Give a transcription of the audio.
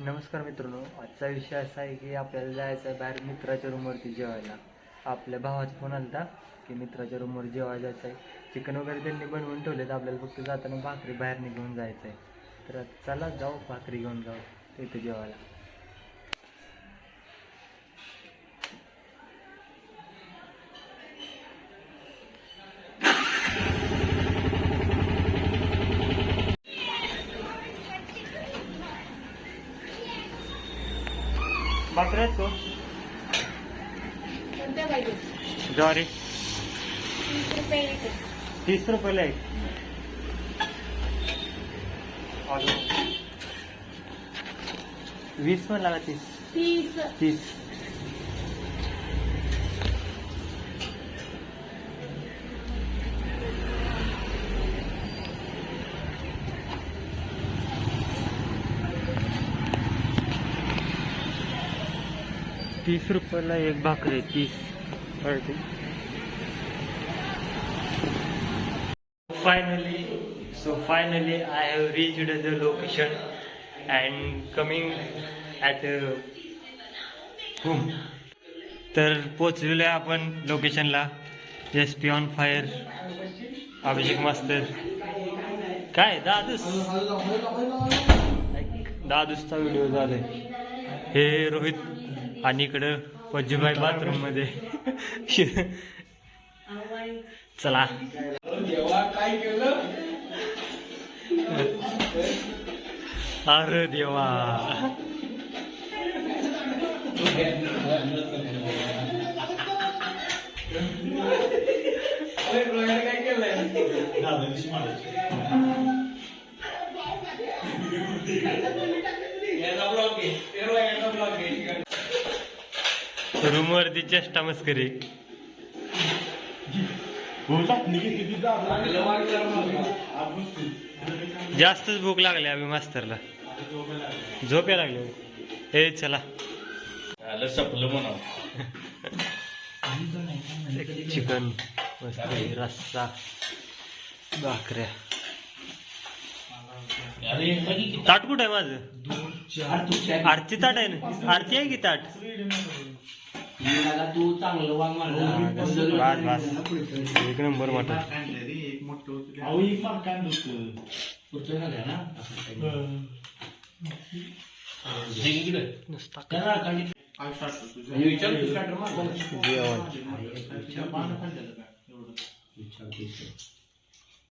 नमस्कार मित्रांनो, आजचा विषय असा आहे की आपल्याला जायचं आहे बाहेर मित्राच्या रूमवरती जेवायला. आपल्या भावाचा फोन आला की मित्राच्या रूमवर जेवायला जायचं आहे. चिकन वगैरे त्यांनी बनवून ठेवले तर आपल्याला फक्त जाताना भाकरी बाहेर घेऊन जायचं आहे. तर चला जाऊ, भाकरी घेऊन जाऊ तिथे जेवायला. भाकरी आहेत तो ज्वारी 30 रुपयाला आहे. 20 पण लागा. 30 30 रुपयाला एक भाकरी. 30 Finally I have reached the location and coming at home. तर पोचलेलो आहे आपण लोकेशनला. SP ऑन फायर, अभिषेक मास्तर. काय दादूसचा व्हिडिओ झालाय. हे रोहित आणि इकडं पज्जूभाई बाथरूम मध्ये. चला काय केलं. अरे देवा, काय केलंय. रूमवरती चेष्टा मस्करी. जास्तच भूक लागली अभि मास्तरला. झोप या लागली. हे चला सपलं म्हणा. चिकन मस्त, रस्सा, भाकऱ्या. ताट कुठं आहे माझं? आरती ताट आहे ना. आरती आहे की ताट? तू चांगलं वांग एक नंबर मटण. जेवण